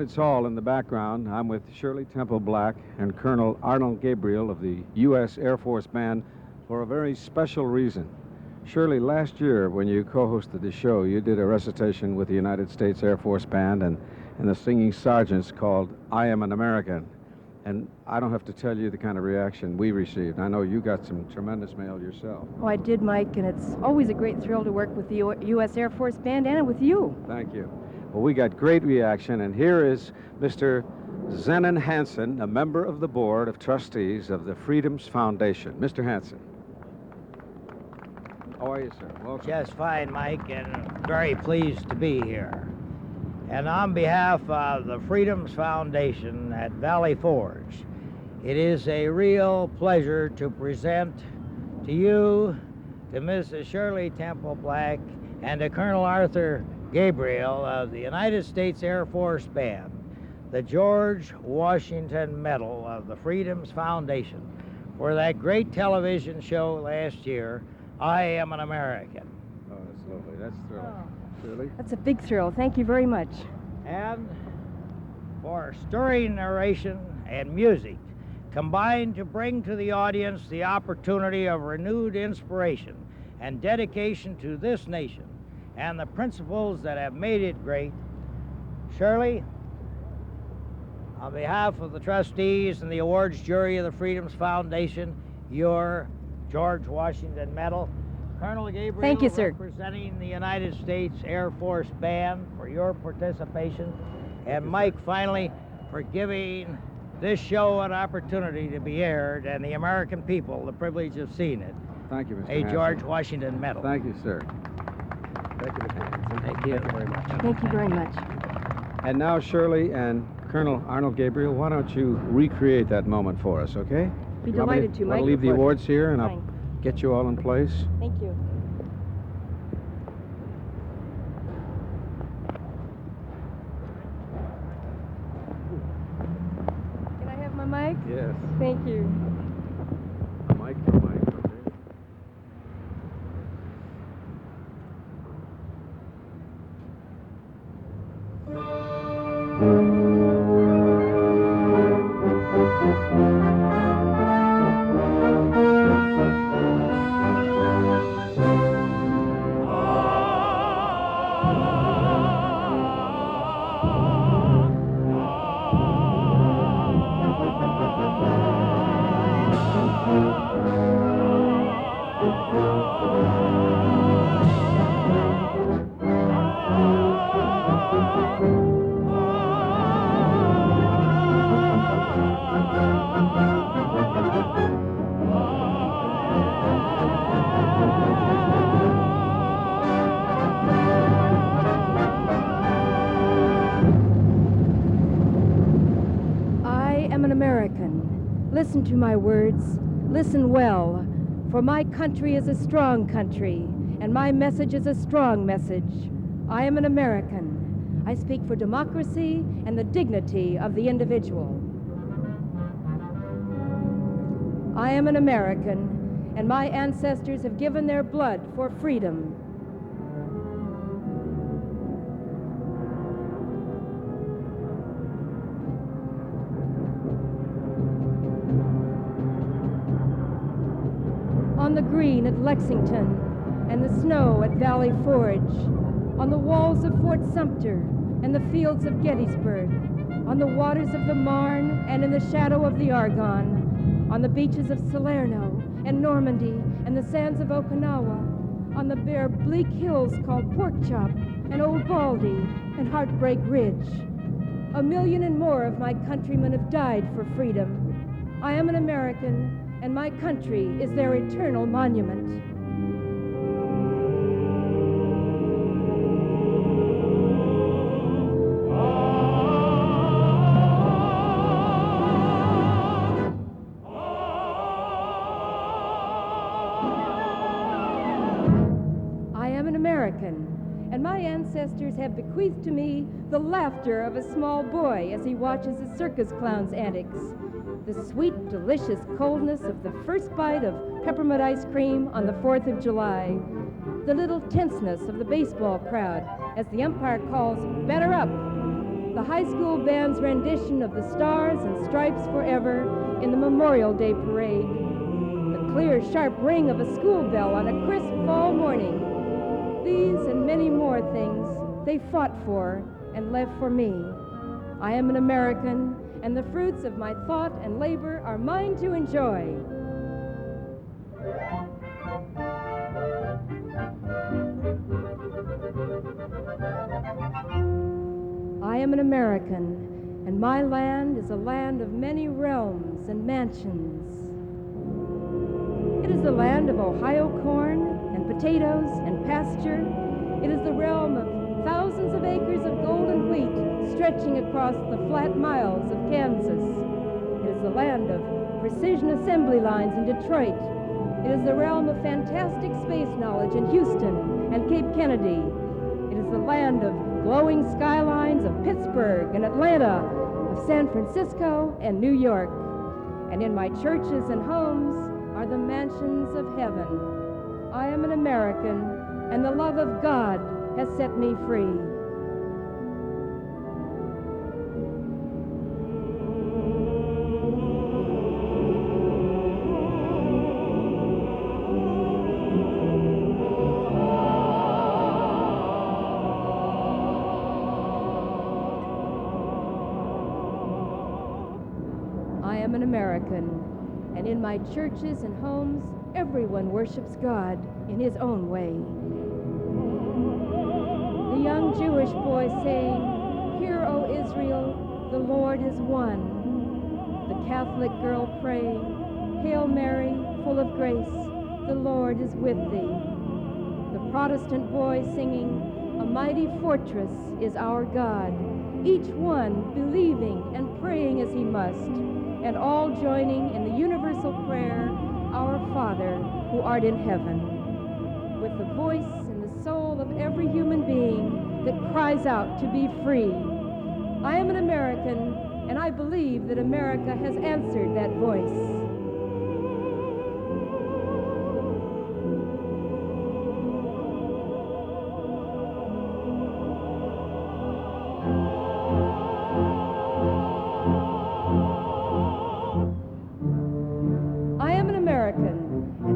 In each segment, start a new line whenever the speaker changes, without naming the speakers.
fits all in the background. I'm with Shirley Temple Black and Colonel Arnald Gabriel of the U.S. Air Force Band for a very special reason. Shirley, last year when you co-hosted the show, you did a recitation with the United States Air Force Band and the singing sergeants called I Am an American. And I don't have to tell you the kind of reaction we received. I know you got some tremendous mail yourself.
Oh, I did, Mike, and it's always a great thrill to work with the U.S. Air Force Band and with you.
Thank you. Well, we got great reaction, and here is Mr. Zenon Hansen, a member of the Board of Trustees of the Freedoms Foundation. Mr. Hansen. How are you, sir? Welcome.
Just fine, Mike, and very pleased to be here. And on behalf of the Freedoms Foundation at Valley Forge, it is a real pleasure to present to you, to Mrs. Shirley Temple Black, and to Colonel Arthur Gabriel of the United States Air Force Band, the George Washington Medal of the Freedoms Foundation for that great television show last year, I Am an American.
Oh, that's lovely. That's thrilling.
Oh.
Shirley?
That's a big thrill. Thank you very much.
And for stirring narration and music combined to bring to the audience the opportunity of renewed inspiration and dedication to this nation and the principles that have made it great, Shirley, on behalf of the trustees and the awards jury of the Freedoms Foundation, your George Washington Medal, Colonel Gabriel,
thank you, sir,
representing the United States Air Force Band for your participation, and Mike, finally, for giving this show an opportunity to be aired and the American people the privilege of seeing it.
Thank you, Mr.
A
Hansen.
George Washington Medal.
Thank you, sir. Thank you, Mr. Hansen.
Thank you.
Thank you very much.
Thank you very much.
And now, Shirley and Colonel Arnald Gabriel, why don't you recreate that moment for us, okay?
Be
You want me
delighted to, Mike.
Want to leave the awards here, and I'll
Fine.
get you all in place?
Thank you. Can I have my mic?
Yes.
Thank you.
Mike, okay.
I am an American. Listen to my words. Listen well. For my country is a strong country, and my message is a strong message. I am an American. I speak for democracy and the dignity of the individual. I am an American, and my ancestors have given their blood for freedom. On the green at Lexington, and the snow at Valley Forge, on the walls of Fort Sumter and the fields of Gettysburg, on the waters of the Marne and in the shadow of the Argonne, on the beaches of Salerno and Normandy and the sands of Okinawa, on the bare bleak hills called Pork Chop and Old Baldy and Heartbreak Ridge. 1 million and more of my countrymen have died for freedom. I am an American, and my country is their eternal monument. I am an American, and my ancestors have bequeathed to me the laughter of a small boy as he watches a circus clown's antics, the sweet, delicious coldness of the first bite of peppermint ice cream on the 4th of July, the little tenseness of the baseball crowd as the umpire calls, "Batter up," the high school band's rendition of the Stars and Stripes Forever in the Memorial Day Parade, the clear, sharp ring of a school bell on a crisp fall morning. These and many more things they fought for and left for me. I am an American, and the fruits of my thought and labor are mine to enjoy. I am an American, and my land is a land of many realms and mansions. It is the land of Ohio corn and potatoes and pasture. It is the realm of thousands of acres of golden wheat stretching across the flat miles of Kansas. It is the land of precision assembly lines in Detroit. It is the realm of fantastic space knowledge in Houston and Cape Kennedy. It is the land of glowing skylines of Pittsburgh and Atlanta, of San Francisco and New York. And in my churches and homes are the mansions of heaven. I am an American, and the love of God has set me free. I am an American, and in my churches and homes, everyone worships God in his own way. The young Jewish boy saying, "Hear, O Israel, the Lord is one." The Catholic girl praying, "Hail Mary, full of grace, the Lord is with thee." The Protestant boy singing, "A mighty fortress is our God," each one believing and praying as he must, and all joining in the universal prayer, "Our Father, who art in heaven," with the voice and the soul of every human being that cries out to be free. I am an American, and I believe that America has answered that voice.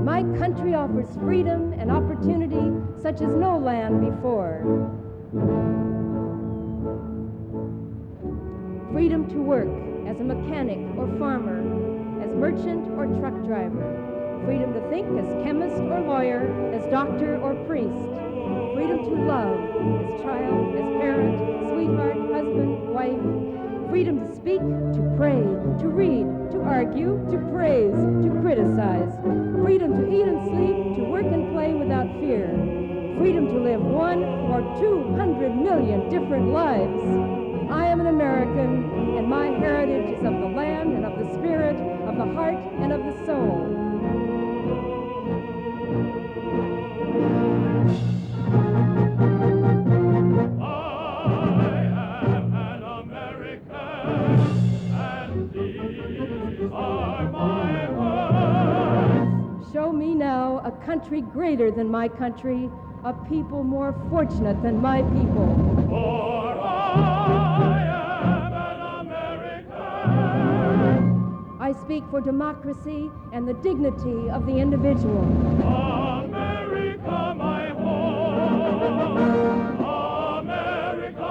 My country offers freedom and opportunity such as no land before. Freedom to work as a mechanic or farmer, as merchant or truck driver. Freedom to think as chemist or lawyer, as doctor or priest. Freedom to love as child, as parent, sweetheart, husband, wife. Freedom to speak, to pray, to read, to argue, to praise, to criticize. Freedom to eat and sleep, to work and play without fear. Freedom to live 1 or 200 million different lives. I am an American, and my heritage is of the land and of the spirit, of the heart and of the soul. Show me now a country greater than my country, a people more fortunate than my people.
For I am an American.
I speak for democracy and the dignity of the individual.
America, my home. America.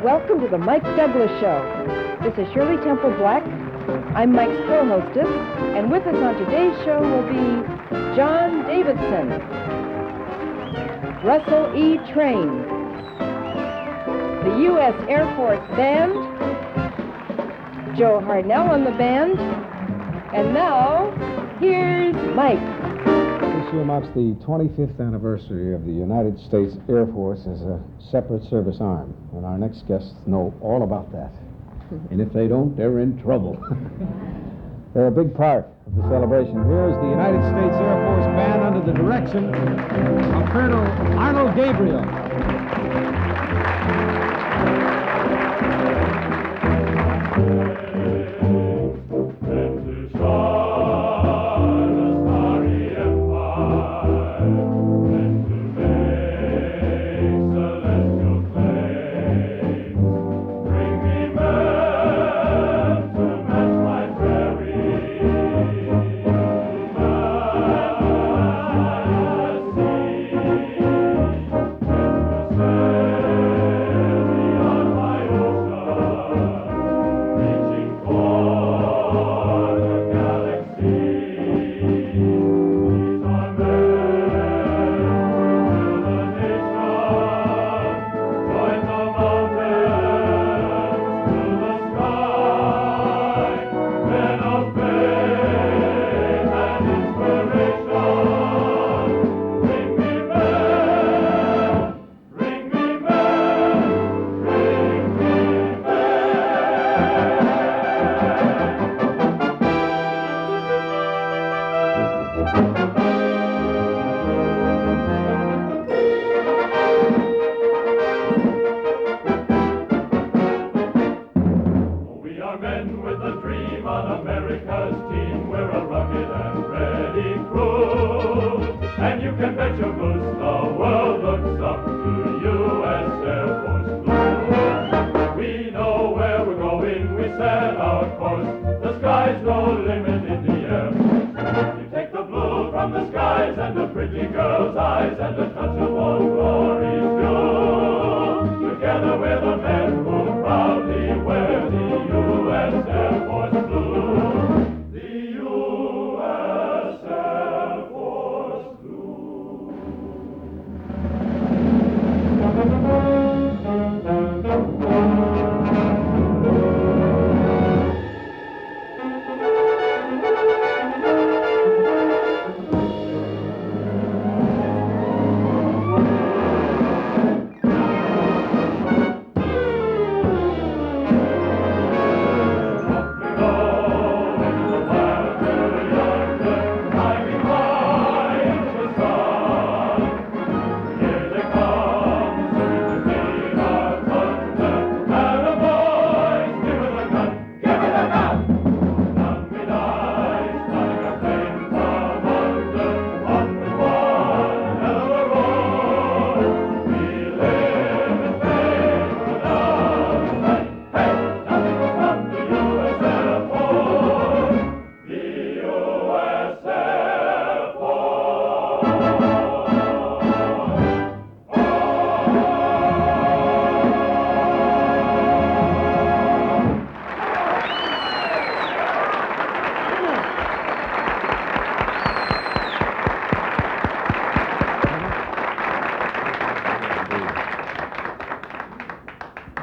Welcome to the Mike Douglas Show. This is Shirley Temple Black. I'm Mike's co-hostess, and with us on today's show will be John Davidson, Russell E. Train, the U.S. Air Force Band, Joe Harnell on the band, and now, here's Mike.
This year marks the 25th anniversary of the United States Air Force as a separate service arm, and our next guests know all about that. And if they don't, they're in trouble. They're a big part of the celebration. Here's the United States Air Force Band under the direction of Colonel Arnald Gabriel.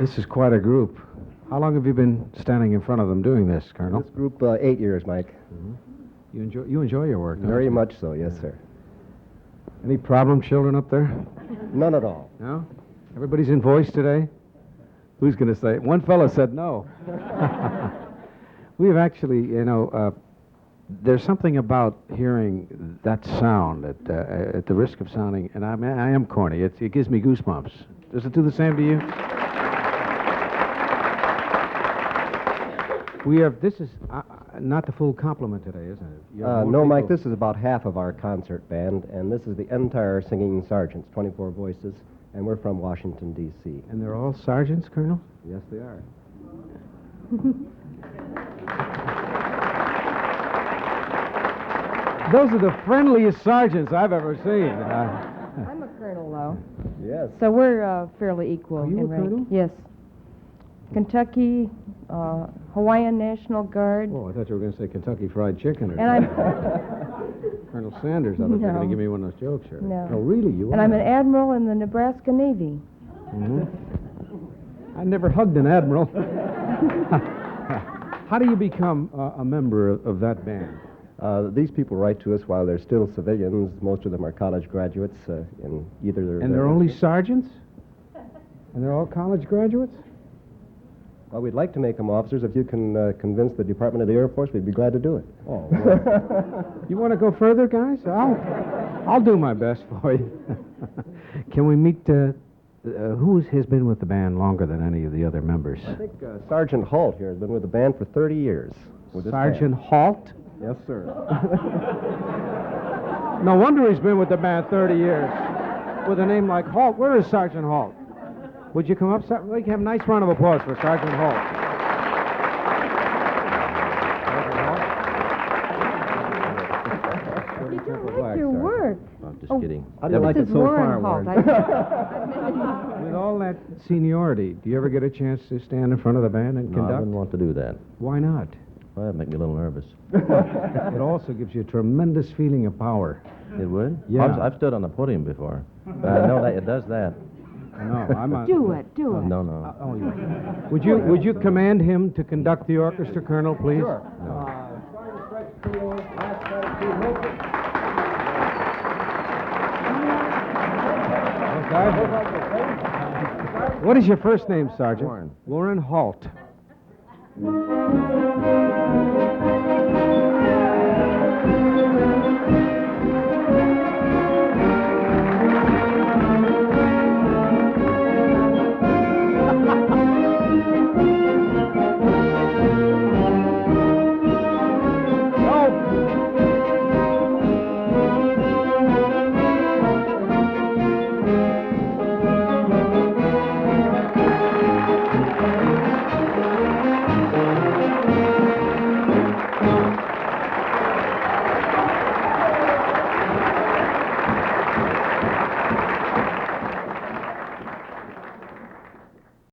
This is quite a group. How long have you been standing in front of them doing this, Colonel?
This group, 8 years, Mike.
Mm-hmm. You enjoy your work, don't
Very
you?
much so, yes, sir.
Any problem children up there?
None at all.
No? Everybody's in voice today? Who's going to say it? One fellow said no. We've actually, there's something about hearing that sound at the risk of sounding, and I am corny. It gives me goosebumps. Does it do the same to you? This is not the full complement today, isn't it? You have more
No, Mike,
people-
this is about half of our concert band, and this is the entire singing sergeants, 24 voices, and we're from Washington, D.C.
And they're all sergeants, Colonel?
Yes, they are.
Those are the friendliest sergeants I've ever seen.
I'm a colonel, though.
Yes.
So we're fairly equal
Are you
in
a
rank.
colonel?
Yes. Kentucky, Hawaiian National Guard.
Oh, I thought you were going to say Kentucky Fried Chicken or
And I'm
Colonel Sanders. I thought you were
No.
going to give me one of those jokes here.
No.
Oh, really? You
and
are?
I'm an admiral in the Nebraska Navy.
Mhm. I never hugged an admiral. How do you become a member of that band?
These people write to us while they're still civilians. Most of them are college graduates in either...
And they're only sergeants? And they're all college graduates?
Well, we'd like to make them officers. If you can convince the Department of the Air Force, we'd be glad to do it.
Oh, well. You want to go further, guys? I'll do my best for you. Can we meet, who has been with the band longer than any of the other members?
I think Sergeant Holt here has been with the band for 30 years.
Sergeant Holt?
Yes, sir.
No wonder he's been with the band 30 years. With a name like Holt. Where is Sergeant Holt? Would you come up? We can have a nice round of applause for Sergeant Holt.
You don't like your work.
I'm just kidding.
How do you like it so far, Warren?
With all that seniority, do you ever get a chance to stand in front of the band and
No, I
conduct?
wouldn't want to do that.
Why not?
Well, that'd make me a little nervous.
It also gives you a tremendous feeling of power.
It would?
Yeah.
I've stood on the podium before. I know that it does that.
No, I'm a...
Do it, do it.
No, no.
Oh, yeah. Would you command him to conduct the orchestra, Colonel, please?
Sure.
What is your first name, Sergeant?
Warren.
Warren Holt.